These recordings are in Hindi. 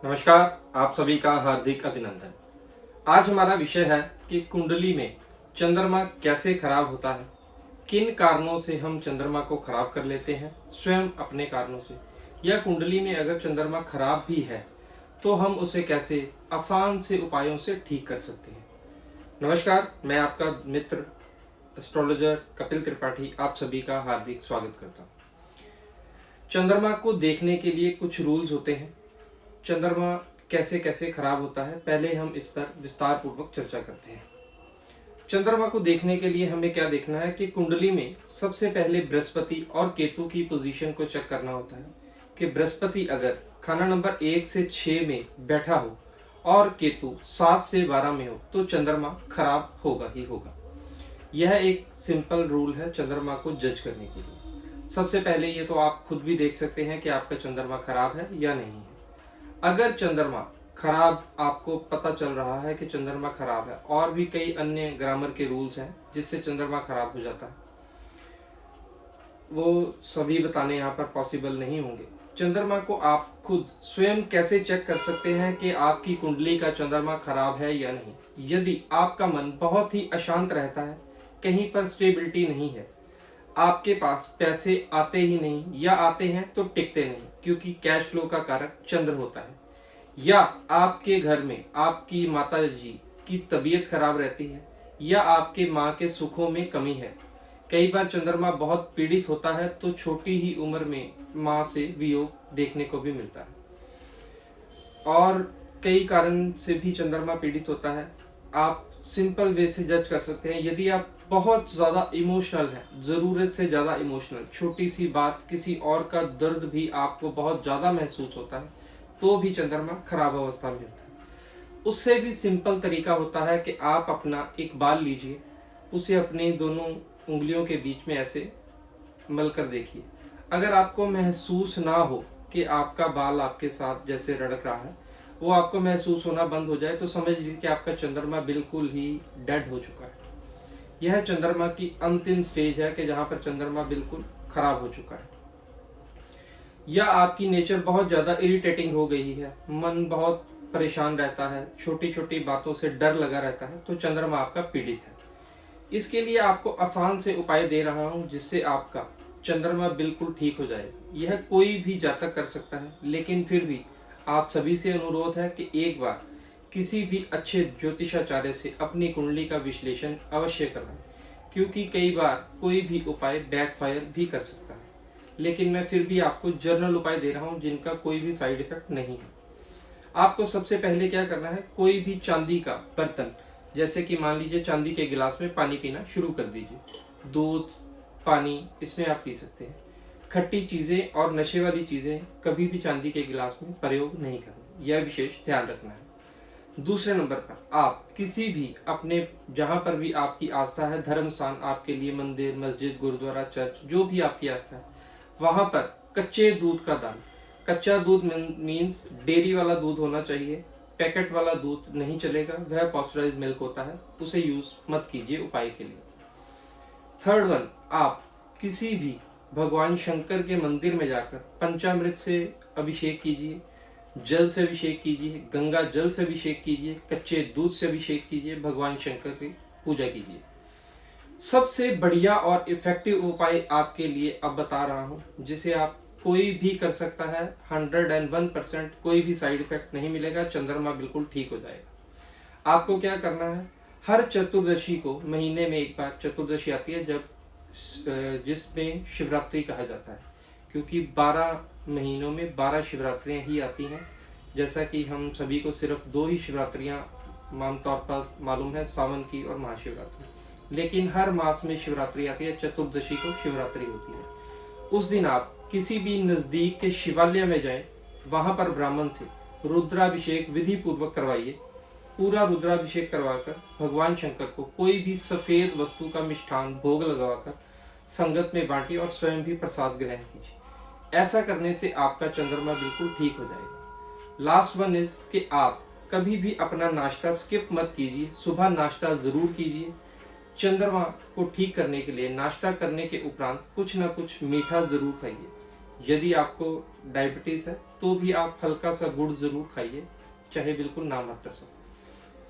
नमस्कार, आप सभी का हार्दिक अभिनंदन। आज हमारा विषय है कि कुंडली में चंद्रमा कैसे खराब होता है, किन कारणों से हम चंद्रमा को खराब कर लेते हैं, स्वयं अपने कारणों से, या कुंडली में अगर चंद्रमा खराब भी है तो हम उसे कैसे आसान से उपायों से ठीक कर सकते हैं। नमस्कार, मैं आपका मित्र एस्ट्रोलॉजर कपिल त्रिपाठी आप सभी का हार्दिक स्वागत करता हूँ। चंद्रमा को देखने के लिए कुछ रूल्स होते हैं। चंद्रमा कैसे कैसे खराब होता है, पहले हम इस पर विस्तार पूर्वक चर्चा करते हैं। चंद्रमा को देखने के लिए हमें क्या देखना है कि कुंडली में सबसे पहले बृहस्पति और केतु की पोजीशन को चेक करना होता है कि बृहस्पति अगर खाना नंबर 1 से 6 में बैठा हो और केतु 7 से 12 में हो तो चंद्रमा खराब होगा ही होगा। यह एक सिंपल रूल है चंद्रमा को जज करने के लिए। सबसे पहले ये तो आप खुद भी देख सकते हैं कि आपका चंद्रमा खराब है या नहीं है। अगर चंद्रमा खराब आपको पता चल रहा है कि चंद्रमा खराब है, और भी कई अन्य ग्रामर के रूल्स हैं जिससे चंद्रमा खराब हो जाता है, वो सभी बताने यहाँ पर पॉसिबल नहीं होंगे। चंद्रमा को आप खुद स्वयं कैसे चेक कर सकते हैं कि आपकी कुंडली का चंद्रमा खराब है या नहीं। यदि आपका मन बहुत ही अशांत रहता है, कहीं पर स्टेबिलिटी नहीं है, आपके पास पैसे आते ही नहीं या आते हैं तो टिकते नहीं, क्योंकि कैश फ्लो का कारक चंद्र होता है, या आपके घर में आपकी माता जी की तबीयत खराब रहती है, या आपके माँ के सुखों में कमी है। कई बार चंद्रमा बहुत पीड़ित होता है तो छोटी ही उम्र में माँ से वियोग देखने को भी मिलता है, और कई कारण से भी चंद्रमा पीड़ित होता है। आप सिंपल वे से जज कर सकते हैं। यदि आप बहुत ज्यादा इमोशनल हैं, जरूरत से ज्यादा इमोशनल, छोटी सी बात, किसी और का दर्द भी आपको बहुत ज्यादा महसूस होता है, तो भी चंद्रमा खराब अवस्था में होता है। उससे भी सिंपल तरीका होता है कि आप अपना एक बाल लीजिए, उसे अपनी दोनों उंगलियों के बीच में ऐसे मल कर देखिए। अगर आपको महसूस ना हो कि आपका बाल आपके साथ जैसे रड़क रहा है, वो आपको महसूस होना बंद हो जाए, तो समझ लीजिए कि आपका चंद्रमा बिल्कुल ही डेड हो चुका है। यह चंद्रमा की अंतिम स्टेज है कि जहां पर चंद्रमा बिल्कुल खराब हो चुका है। या आपकी नेचर बहुत ज्यादा इरिटेटिंग हो गई है, मन बहुत परेशान रहता है, छोटी छोटी बातों से डर लगा रहता है, तो चंद्रमा आपका पीड़ित है। इसके लिए आपको आसान से उपाय दे रहा हूं जिससे आपका चंद्रमा बिल्कुल ठीक हो जाए। यह कोई भी जातक कर सकता है, लेकिन फिर भी आप सभी से अनुरोध है कि एक बार किसी भी अच्छे ज्योतिषाचार्य से अपनी कुंडली का विश्लेषण अवश्य करवाएं, क्योंकि कई बार कोई भी उपाय बैकफायर भी कर सकता है। लेकिन मैं फिर भी आपको जर्नल उपाय दे रहा हूं जिनका कोई भी साइड इफेक्ट नहीं है। आपको सबसे पहले क्या करना है, कोई भी चांदी का बर्तन, जैसे कि मान लीजिए चांदी के गिलास में पानी पीना शुरू कर दीजिए। दूध, पानी, इसमें आप पी सकते हैं। खट्टी चीजें और नशे वाली चीजें कभी भी चांदी के गिलास में प्रयोग नहीं करना, यह विशेष ध्यान रखना है। दूसरे नंबर पर आप किसी भी अपने जहां पर भी आपकी आस्था है, धर्म स्थान आपके लिए मंदिर, मस्जिद, गुरुद्वारा, चर्च, जो भी आपकी आस्था है, वहां पर कच्चे दूध का दान, कच्चा दूध मीन्स डेयरी वाला दूध होना चाहिए, पैकेट वाला दूध नहीं चलेगा, वह पॉस्चराइज्ड मिल्क होता है, उसे यूज मत कीजिए उपाय के लिए। थर्ड वन, आप किसी भी भगवान शंकर के मंदिर में जाकर पंचामृत से अभिषेक कीजिए, जल से अभिषेक कीजिए, गंगा जल से अभिषेक कीजिए, कच्चे दूध से अभिषेक कीजिए, भगवान शंकर की पूजा कीजिए। सबसे बढ़िया और इफेक्टिव उपाय आपके लिए अब बता रहा हूं, जिसे आप कोई भी कर सकता है, 101%, कोई भी साइड इफेक्ट नहीं मिलेगा, चंद्रमा बिल्कुल ठीक हो जाएगा। आपको क्या करना है, हर चतुर्दशी को, महीने में एक बार चतुर्दशी आती है जब जिसमें शिवरात्रि कहा जाता है, क्योंकि 12 महीनों में 12 शिवरात्रियां ही आती हैं। जैसा कि हम सभी को सिर्फ 2 ही शिवरात्रियां आमतौर पर मालूम है, सावन की और महाशिवरात्रि, लेकिन हर मास में शिवरात्रि आती है, चतुर्दशी को शिवरात्रि होती है। उस दिन आप किसी भी नजदीक के शिवालय में जाएं, वहां पर ब्राह्मण से रुद्राभिषेक विधि पूर्वक करवाइए। पूरा रुद्राभिषेक करवाकर भगवान शंकर को कोई भी सफेद वस्तु का मिष्ठान भोग लगवाकर संगत में बांटिए और स्वयं भी प्रसाद ग्रहण कीजिए। ऐसा करने से आपका चंद्रमा बिल्कुल ठीक हो जाएगा। लास्ट वन इज कि आप कभी भी अपना नाश्ता स्किप मत कीजिए, सुबह नाश्ता जरूर कीजिए। चंद्रमा को ठीक करने के लिए नाश्ता करने के उपरांत कुछ ना कुछ मीठा जरूर खाइए। यदि आपको डायबिटीज है तो भी आप हल्का सा गुड़ जरूर खाइए, चाहे बिल्कुल ना मत कर सकते।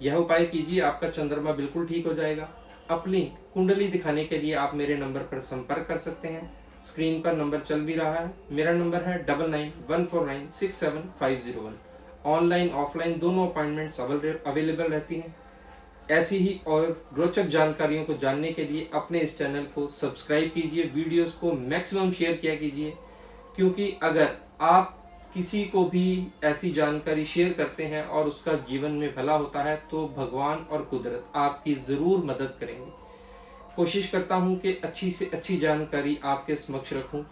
यह उपाय कीजिए, आपका चंद्रमा बिल्कुल ठीक हो जाएगा। अपनी कुंडली दिखाने के लिए आप मेरे नंबर पर संपर्क कर सकते हैं। स्क्रीन पर नंबर चल भी रहा है। मेरा नंबर है 9914967501। ऑनलाइन ऑफलाइन दोनों अपॉइंटमेंट्स अवेलेबल रहती हैं। ऐसी ही और रोचक जानकारियों को जानने के लिए अपने इस चैनल को सब्सक्राइब कीजिए, वीडियोस को मैक्सिमम शेयर किया कीजिए, क्योंकि अगर आप किसी को भी ऐसी जानकारी शेयर करते हैं और उसका जीवन में भला होता है तो भगवान और कुदरत आपकी ज़रूर मदद करेंगे। कोशिश करता हूं कि अच्छी से अच्छी जानकारी आपके समक्ष रखूं।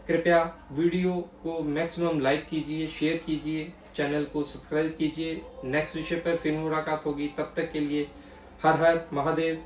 कृपया वीडियो को मैक्सिमम लाइक कीजिए, शेयर कीजिए, चैनल को सब्सक्राइब कीजिए। नेक्स्ट विषय पर फिर मुलाकात होगी, तब तक के लिए हर हर महादेव।